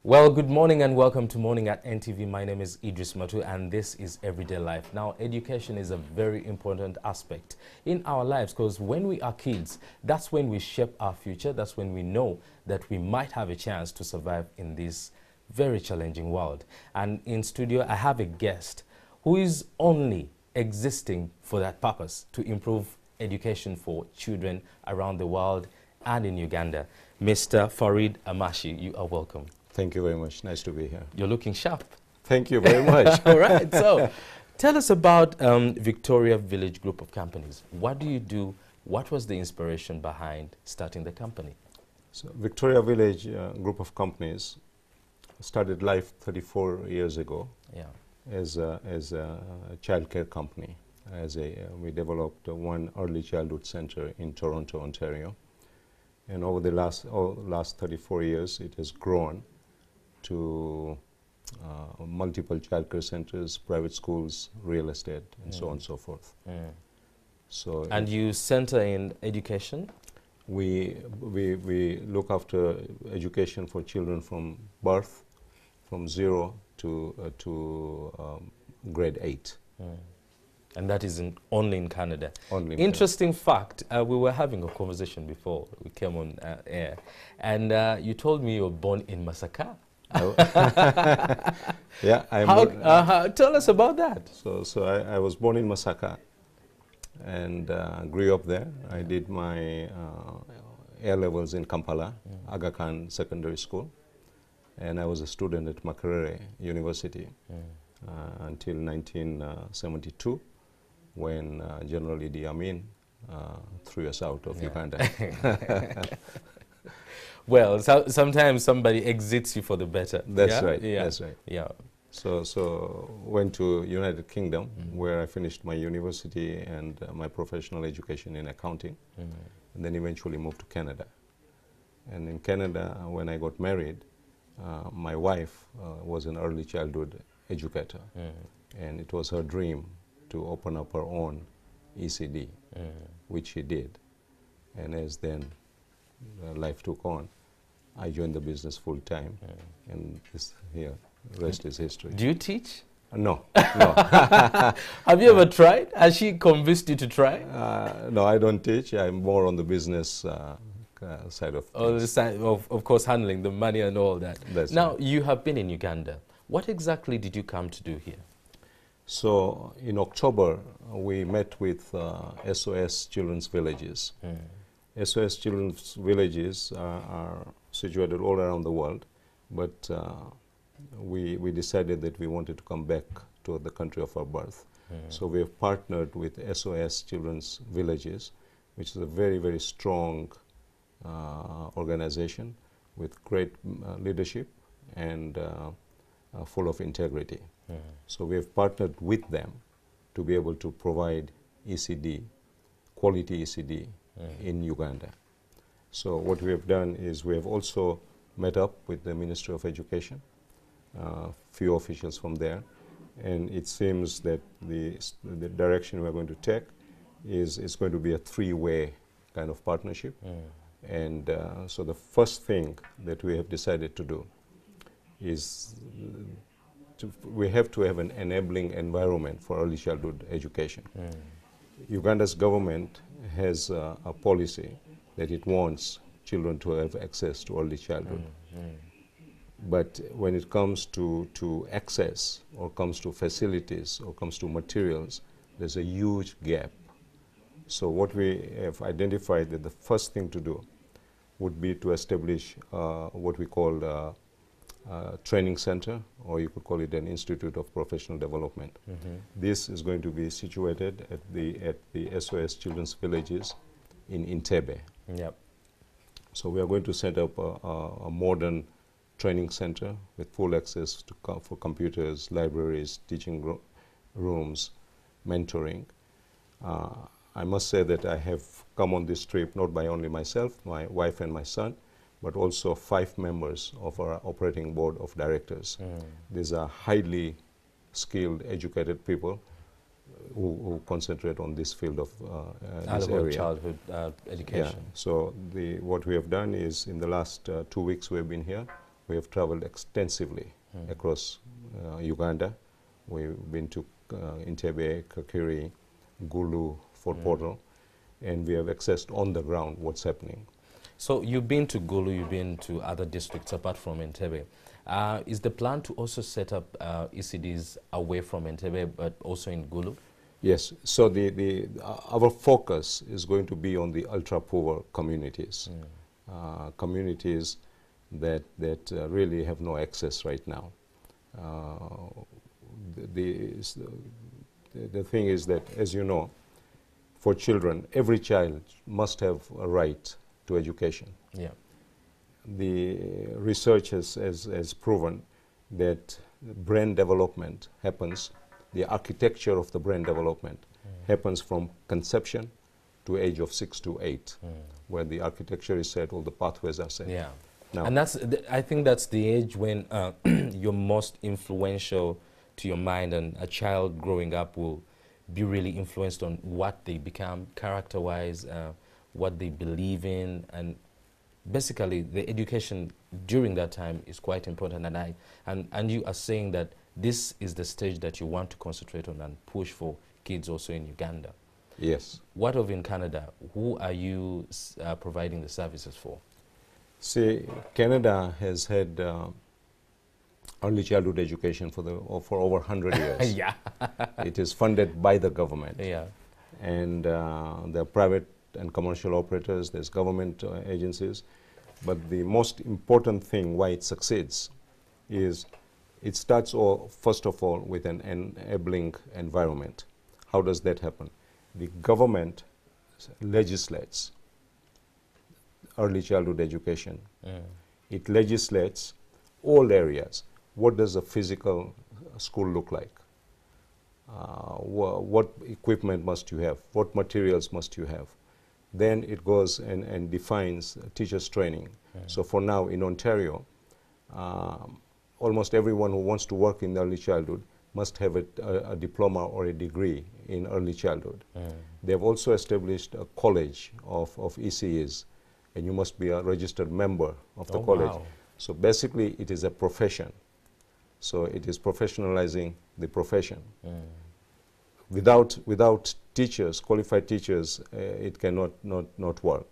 Well, good morning and welcome to Morning at NTV. My name is Idris Matu and this is Everyday Life. Now, education is a very important aspect in our lives because when we are kids, that's when we shape our future. That's when we know that we might have a chance to survive in this very challenging world. And in studio, I have a guest who is only existing for that purpose, to improve education for children around the world and in Uganda. Mr. Farid Amashi, you are welcome. Thank you very much. Nice to be here. You're looking sharp. Thank you very much. All right. So tell us about Victoria Village Group of Companies. What do you do? What was the inspiration behind starting the company? So Victoria Village Group of Companies started life 34 years ago as a childcare company. We developed one early childhood center in Toronto, Ontario. And over the last 34 years, it has grown to multiple childcare centers, private schools, real estate, and so on and so forth. So and you center in education? We look after education for children from birth, from 0 to grade 8. And that is only in Canada. Only in Interesting fact, we were having a conversation before we came on air, and you told me you were born in Masaka. Yeah, tell us about that. So I was born in Masaka and grew up there. I did my A-levels in Kampala, Aga Khan Secondary School, and I was a student at Makerere University until 1972, when General Idi Amin threw us out of Uganda. Well, sometimes somebody exits you for the better. That's right. Yeah. That's right. Yeah. So went to United Kingdom, where I finished my university and my professional education in accounting, and then eventually moved to Canada. And in Canada, when I got married, my wife was an early childhood educator, and it was her dream to open up her own ECD, which she did. And as then life took on, I joined the business full time, and this here, rest is history. Do you teach? No, no. Have you ever tried? Has she convinced you to try? No, I don't teach. I'm more on the business side of things. Oh, the side of course, handling the money and all that. That's now, right. you have been in Uganda. What exactly did you come to do here? So in October, we met with SOS Children's Villages. SOS Children's Villages are situated all around the world, but we decided that we wanted to come back to the country of our birth. So we have partnered with SOS Children's Villages, which is a very, very strong organization with great leadership and full of integrity. So we have partnered with them to be able to provide ECD, quality ECD, in Uganda. So what we have done is we have also met up with the Ministry of Education, few officials from there, and it seems that the direction we're going to take is going to be a three-way kind of partnership. And so the first thing that we have decided to do is we have to have an enabling environment for early childhood education. Uganda's government has a policy that it wants children to have access to early childhood. But when it comes to access, or comes to facilities, or comes to materials, there's a huge gap. So what we have identified that the first thing to do would be to establish what we call a training center, or you could call it an Institute of Professional Development. This is going to be situated at the SOS Children's Villages in Entebbe. Yep. So we are going to set up a modern training center with full access to for computers, libraries, teaching rooms, mentoring. I must say that I have come on this trip not by only myself, my wife and my son, but also 5 members of our operating board of directors. These are highly skilled, educated people who concentrate on this field of this area. Childhood education. Yeah. So what we have done is, in the last 2 weeks we have been here, we have traveled extensively across Uganda. We've been to Entebbe, Kakiri, Gulu, Fort Portal, and we have accessed on the ground what's happening. So you've been to Gulu, you've been to other districts apart from Entebbe. Is the plan to also set up ECDs away from Entebbe but also in Gulu? Yes, so our focus is going to be on the ultra-poor communities, communities that really have no access right now. The thing is that, as you know, for children, every child must have a right to education. Yeah. The research has proven that brain development happens, the architecture of the brain development happens from conception to age of 6 to 8, where the architecture is set, all the pathways are set. Yeah. Now, And I think that's the age when you're most influential to your mind, and a child growing up will be really influenced on what they become character-wise, what they believe in, and basically the education during that time is quite important. And you are saying that this is the stage that you want to concentrate on and push for kids also in Uganda. yes. What of in Canada? Who are you providing the services for? See, Canada has had early childhood education for over 100 years. Yeah. It is funded by the government. Yeah. And there are private and commercial operators, there's government agencies. But the most important thing why it succeeds is it starts first of all with an enabling environment. How does that happen? The government legislates early childhood education. It legislates all areas. What does a physical school look like? What equipment must you have? What materials must you have? Then it goes and defines teachers' training. So for now in Ontario, almost everyone who wants to work in early childhood must have a diploma or a degree in early childhood. They've also established a college of ECEs, and you must be a registered member of the college. Wow. So basically it is a profession. So it is professionalizing the profession. Without teachers, qualified teachers, it cannot not work.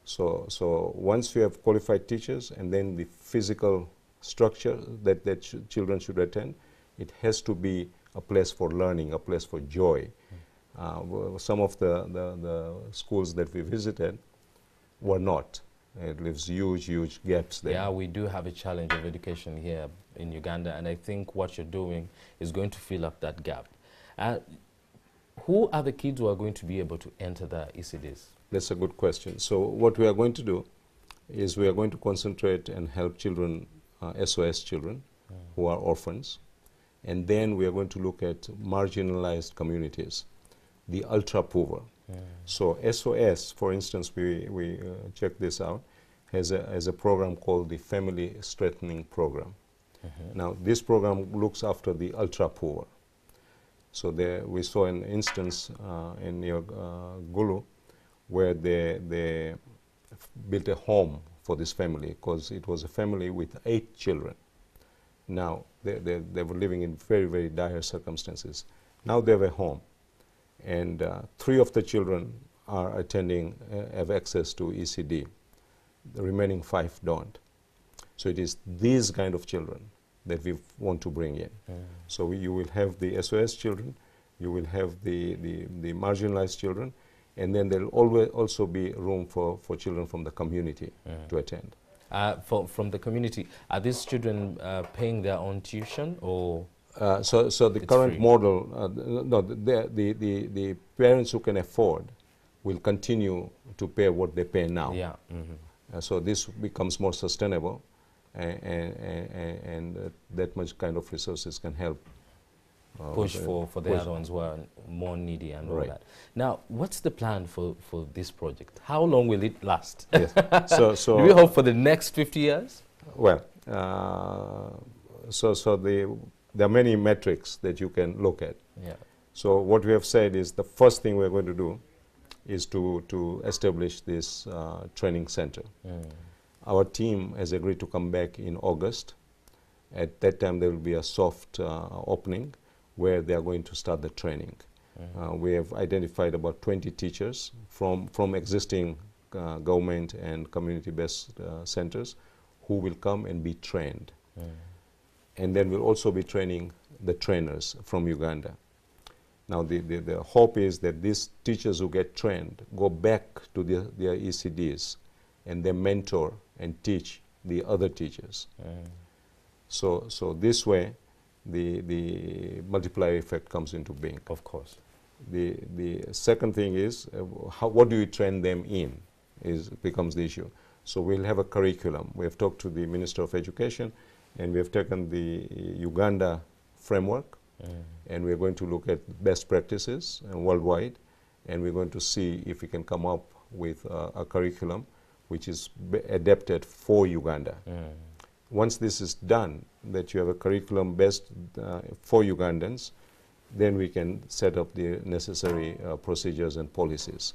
So once you have qualified teachers, and then the physical structure that children should attend, it has to be a place for learning, a place for joy. Some of the schools that we visited were not. It leaves huge gaps there. Yeah, we do have a challenge of education here in Uganda, and I think what you're doing is going to fill up that gap. Who are the kids who are going to be able to enter the ECDs? That's a good question. So what we are going to do is we are going to concentrate and help children, SOS children, who are orphans. And then we are going to look at marginalized communities, the ultra-poor. So SOS, for instance, we checked this out, has a program called the Family Strengthening Program. Now, this program looks after the ultra-poor. So there we saw an instance in near Gulu where they built a home for this family, because it was a family with 8 children. Now, they were living in very dire circumstances. Now they have a home, and 3 of the children are attending, have access to ECD. The remaining 5 don't. So it is these kind of children that we want to bring in. So you will have the SOS children, you will have the marginalized children, and then there will always also be room for children from the community to attend. From the community, are these children paying their own tuition, or? So the current free? model, no, the parents who can afford will continue to pay what they pay now. Yeah. So this becomes more sustainable, and that much kind of resources can help Push for the other ones who are more needy and all that. Now, what's the plan for this project? How long will it last? Yes. So do we hope for the next 50 years? Well, there are many metrics that you can look at. Yeah. So what we have said is the first thing we're going to do is to establish this training center. our team has agreed to come back in August. At that time, there will be a soft opening where they are going to start the training. We have identified about 20 teachers from existing government and community-based centers who will come and be trained. And then we'll also be training the trainers from Uganda. Now the hope is that these teachers who get trained go back to their ECDs and they mentor and teach the other teachers. So this way the multiplier effect comes into being. Of course. The second thing is what do you train them in becomes the issue. So we'll have a curriculum. We have talked to the Minister of Education and we have taken the Uganda framework and we're going to look at best practices worldwide, and we're going to see if we can come up with a curriculum which is adapted for Uganda. Once this is done, that you have a curriculum based for Ugandans, then we can set up the necessary procedures and policies.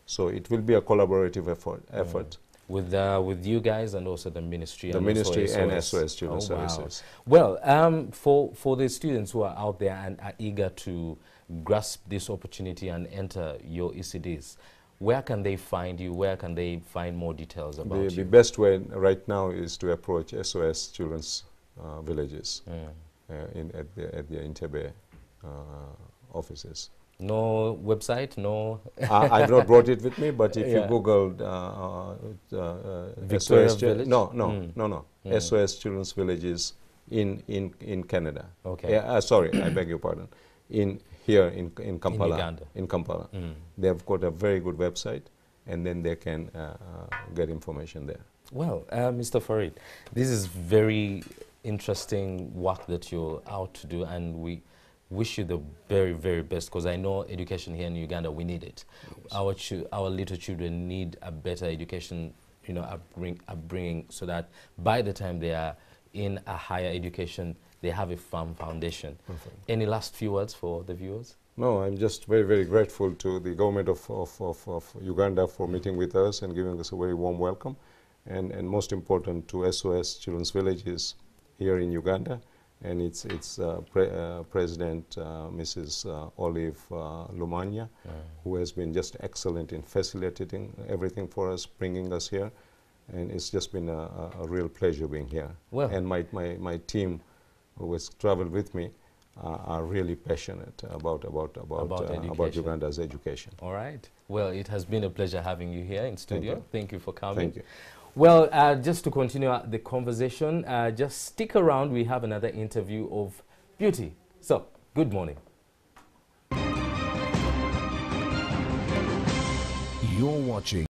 So it will be a collaborative effort. With you guys and also the ministry. The ministry and SOS Children's Services. Wow. Well, for the students who are out there and are eager to grasp this opportunity and enter your ECDs, where can they find you? Where can they find more details about you? The best way right now is to approach SOS Children's Villages at the Entebbe offices. No website, no... I've not brought it with me, but if you Googled SOS Village? No. SOS Children's Villages in Canada. Okay. Sorry, I beg your pardon. Here in Kampala. In Kampala. They have got a very good website, and then they can get information there. Well, Mr. Farid, this is very interesting work that you're out to do, and we wish you the very, very best, because I know education here in Uganda, we need it. Yes. Our little children need a better education, upbringing, so that by the time they are in a higher education, they have a firm foundation. Perfect. Any last few words for the viewers? No, I'm just very, very grateful to the government of Uganda for meeting with us and giving us a very warm welcome, and most important to SOS Children's Villages here in Uganda, and its President, Mrs. Olive Lumanya, who has been just excellent in facilitating everything for us, bringing us here, and it's just been a real pleasure being here. Well, and my team who has traveled with me are really passionate about Uganda's education. All right. Well, it has been a pleasure having you here in studio. Thank you for coming. Thank you. Well, just to continue the conversation, just stick around. We have another interview of Beauty. So, good morning. You're watching